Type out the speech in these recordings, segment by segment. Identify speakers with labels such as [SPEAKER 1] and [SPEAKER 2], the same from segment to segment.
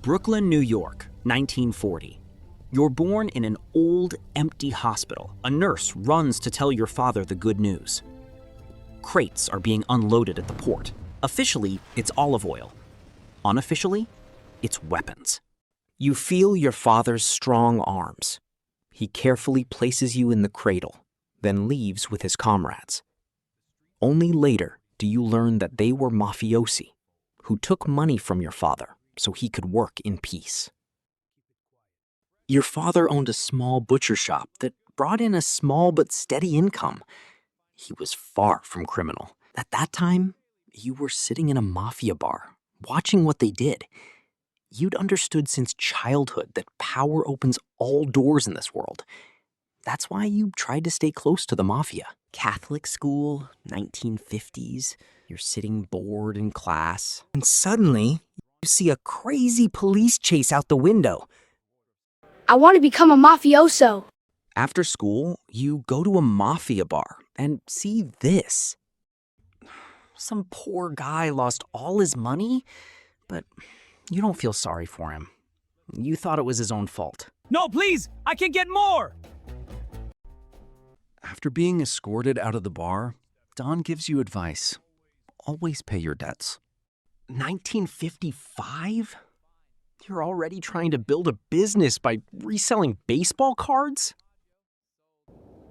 [SPEAKER 1] Brooklyn, New York, 1940. You're born in an old, empty hospital. A nurse runs to tell your father the good news. Crates are being unloaded at the port. Officially, it's olive oil. Unofficially, it's weapons. You feel your father's strong arms. He carefully places you in the cradle, then leaves with his comrades. Only later do you learn that they were mafiosi who took money from your father so he could work in peace. Your father owned a small butcher shop that brought in a small but steady income. He was far from criminal. At that time, you were sitting in a mafia bar, watching what they did. You'd understood since childhood that power opens all doors in this world. That's why you tried to stay close to the mafia. Catholic school, 1950s, you're sitting bored in class. And suddenly, you see a crazy police chase out the window.
[SPEAKER 2] I want to become a mafioso.
[SPEAKER 1] After school, you go to a mafia bar and see this. Some poor guy lost all his money, but you don't feel sorry for him. You thought it was his own fault.
[SPEAKER 3] No, please! I can get more!
[SPEAKER 4] After being escorted out of the bar, Don gives you advice. Always pay your debts.
[SPEAKER 1] 1955? You're already trying to build a business by reselling baseball cards?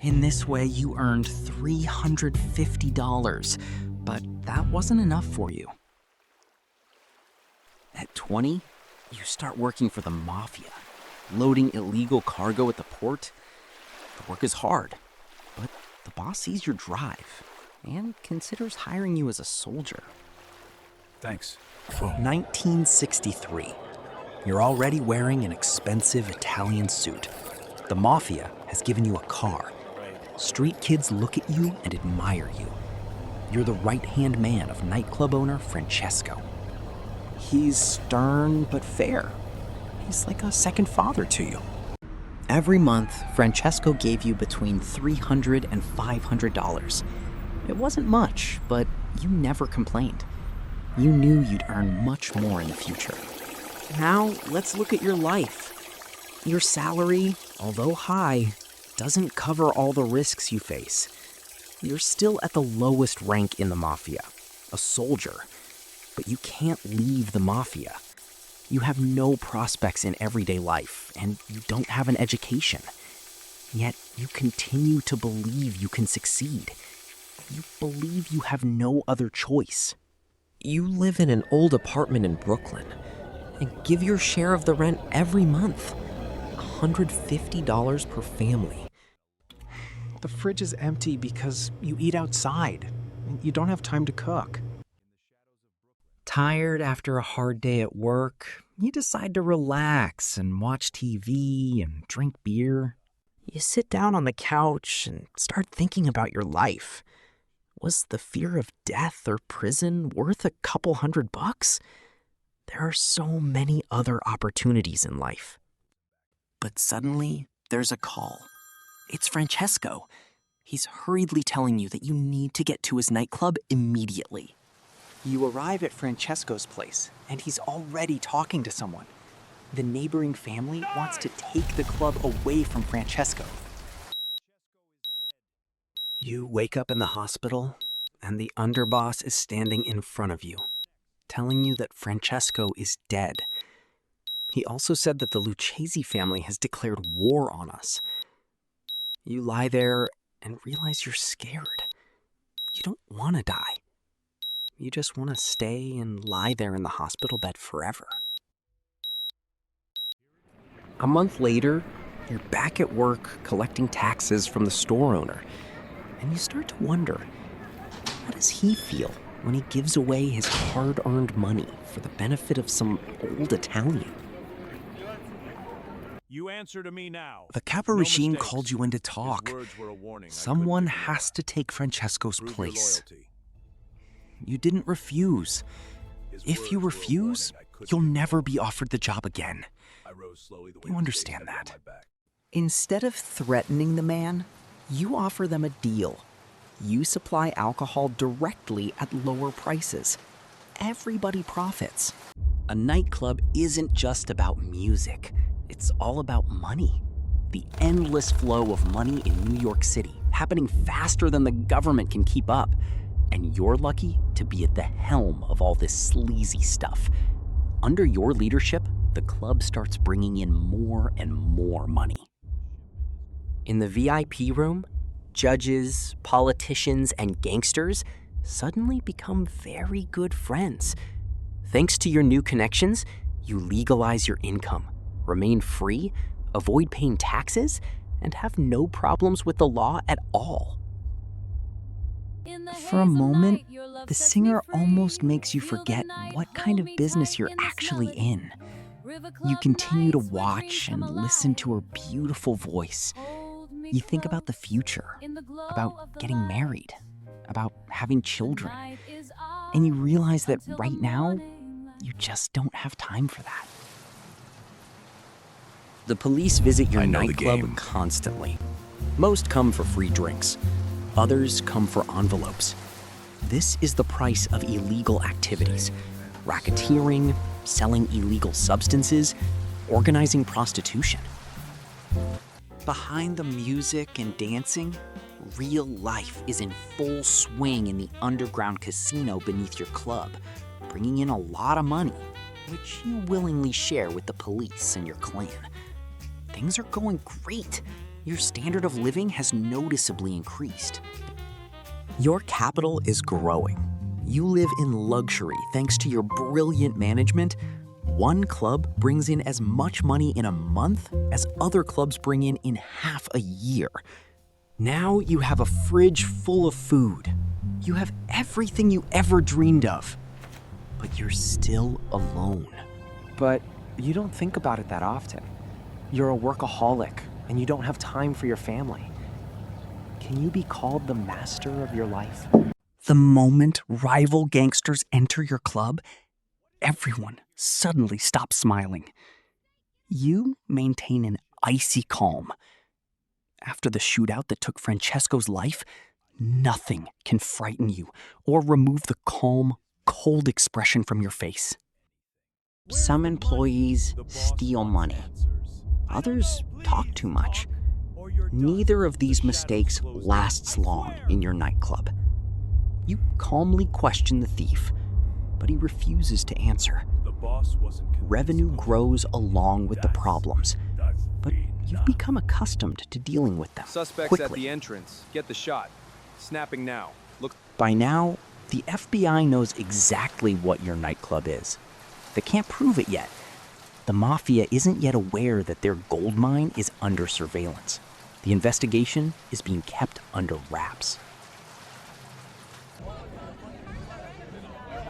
[SPEAKER 1] In this way, you earned $350, but that wasn't enough for you. At 20, you start working for the mafia, loading illegal cargo at the port. The work is hard, but the boss sees your drive and considers hiring you as a soldier.
[SPEAKER 3] Thanks.
[SPEAKER 1] 1963. You're already wearing an expensive Italian suit. The mafia has given you a car. Street kids look at you and admire you. You're the right-hand man of nightclub owner Francesco. He's stern but fair. He's like a second father to you. Every month, Francesco gave you between $300 and $500. It wasn't much, but you never complained. You knew you'd earn much more in the future. Now, let's look at your life. Your salary, although high, doesn't cover all the risks you face. You're still at the lowest rank in the mafia, a soldier, but you can't leave the mafia. You have no prospects in everyday life, and you don't have an education. Yet you continue to believe you can succeed. You believe you have no other choice. You live in an old apartment in Brooklyn and give your share of the rent every month, $150 per family. The fridge is empty because you eat outside. You don't have time to cook. Tired after a hard day at work, you decide to relax and watch TV and drink beer. You sit down on the couch and start thinking about your life. Was the fear of death or prison worth a couple $100? There are so many other opportunities in life. But suddenly, there's a call. It's Francesco. He's hurriedly telling you that you need to get to his nightclub immediately. You arrive at Francesco's place, and he's already talking to someone. The neighboring family wants to take the club away from Francesco. You wake up in the hospital, and the underboss is standing in front of you, telling you that Francesco is dead. He also said that the Lucchese family has declared war on us. You lie there and realize you're scared. You don't want to die. You just want to stay and lie there in the hospital bed forever. A month later, you're back at work collecting taxes from the store owner, and you start to wonder, how does he feel when he gives away his hard-earned money for the benefit of some old Italian?
[SPEAKER 3] You answer to me now.
[SPEAKER 4] The Caporigine called you in to talk. Someone has to take Francesco's place. You didn't refuse. If you refuse, you'll never be offered the job again. You understand that.
[SPEAKER 1] Instead of threatening the man, you offer them a deal. You supply alcohol directly at lower prices. Everybody profits. A nightclub isn't just about music. It's all about money. The endless flow of money in New York City, happening faster than the government can keep up. And you're lucky to be at the helm of all this sleazy stuff. Under your leadership, the club starts bringing in more and more money. In the VIP room, judges, politicians, and gangsters suddenly become very good friends. Thanks to your new connections, you legalize your income, remain free, avoid paying taxes, and have no problems with the law at all.
[SPEAKER 4] For a moment, the singer almost makes you forget what kind of business you're actually in. You continue to watch and listen to her beautiful voice. You think about the future, about getting married, about having children. And you realize that right now, you just don't have time for that.
[SPEAKER 1] The police visit your
[SPEAKER 3] I know the
[SPEAKER 1] nightclub
[SPEAKER 3] game.
[SPEAKER 1] constantly. Most come for free drinks. Others come for envelopes. This is the price of illegal activities: racketeering, selling illegal substances, organizing prostitution.
[SPEAKER 4] Behind the music and dancing, real life is in full swing in the underground casino beneath your club, bringing in a lot of money, which you willingly share with the police and your clan. Things are going great. Your standard of living has noticeably increased.
[SPEAKER 1] Your capital is growing. You live in luxury thanks to your brilliant management. One club brings in as much money in a month as other clubs bring in half a year. Now you have a fridge full of food. You have everything you ever dreamed of. But you're still alone.
[SPEAKER 5] But you don't think about it that often. You're a workaholic, and you don't have time for your family. Can you be called the master of your life?
[SPEAKER 1] The moment rival gangsters enter your club, everyone suddenly stops smiling. You maintain an icy calm. After the shootout that took Francesco's life, nothing can frighten you or remove the calm, cold expression from your face.
[SPEAKER 4] Some employees steal money. Others talk too much. Neither of these mistakes lasts long in your nightclub.
[SPEAKER 1] You calmly question the thief, but he refuses to answer. Revenue grows along with the problems, but you've become accustomed to dealing with them
[SPEAKER 6] Suspects
[SPEAKER 1] quickly.
[SPEAKER 6] at the entrance. Get the shot. Snapping now. Look.
[SPEAKER 1] By now, the FBI knows exactly what your nightclub is. They can't prove it yet. The mafia isn't yet aware that their gold mine is under surveillance. The investigation is being kept under wraps.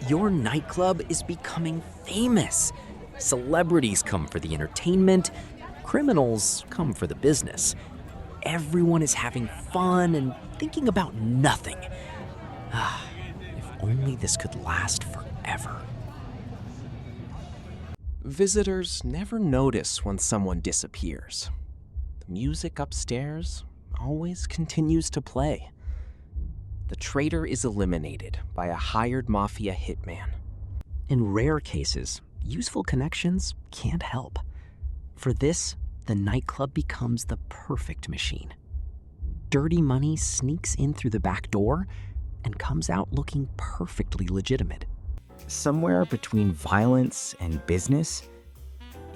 [SPEAKER 1] Your nightclub is becoming famous. Celebrities come for the entertainment. Criminals come for the business. Everyone is having fun and thinking about nothing. If only this could last forever.
[SPEAKER 5] Visitors never notice when someone disappears. The music upstairs always continues to play. The traitor is eliminated by a hired mafia hitman.
[SPEAKER 1] In rare cases, useful connections can't help. For this, the nightclub becomes the perfect machine. Dirty money sneaks in through the back door and comes out looking perfectly legitimate.
[SPEAKER 4] Somewhere between violence and business,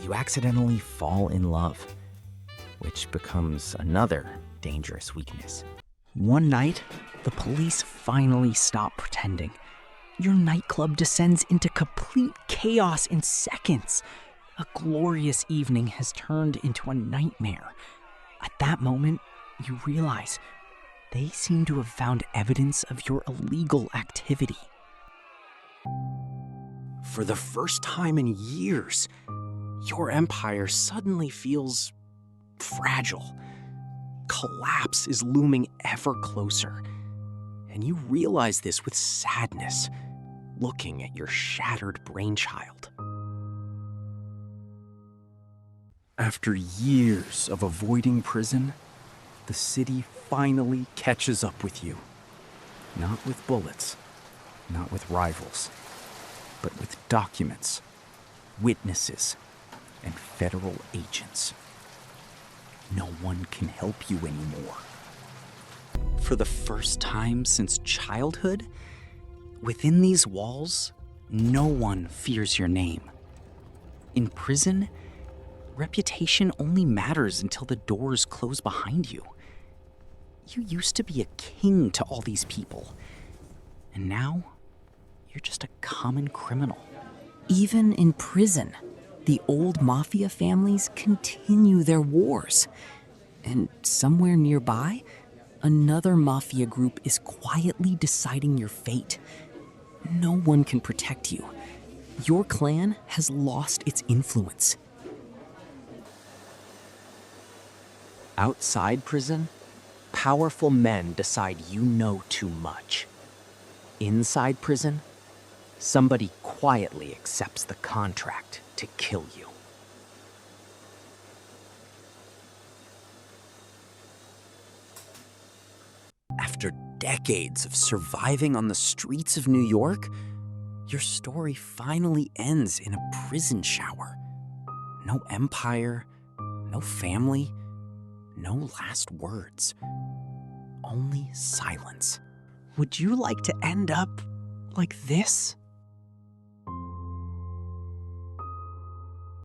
[SPEAKER 4] you accidentally fall in love, which becomes another dangerous weakness.
[SPEAKER 1] One night, the police finally stop pretending. Your nightclub descends into complete chaos in seconds. A glorious evening has turned into a nightmare. At that moment, you realize they seem to have found evidence of your illegal activity. For the first time in years, your empire suddenly feels fragile. Collapse is looming ever closer, and you realize this with sadness, looking at your shattered brainchild. After years of avoiding prison, the city finally catches up with you. Not with bullets, not with rivals, but with documents, witnesses, and federal agents. No one can help you anymore. For the first time since childhood, within these walls, no one fears your name. In prison, reputation only matters until the doors close behind you. You used to be a king to all these people, and now you're just a common criminal.
[SPEAKER 7] Even in prison, the old mafia families continue their wars. And somewhere nearby, another mafia group is quietly deciding your fate. No one can protect you. Your clan has lost its influence.
[SPEAKER 5] Outside prison, powerful men decide you know too much. Inside prison, somebody quietly accepts the contract to kill you.
[SPEAKER 1] After decades of surviving on the streets of New York, your story finally ends in a prison shower. No empire, no family, no last words. Only silence.
[SPEAKER 5] Would you like to end up like this?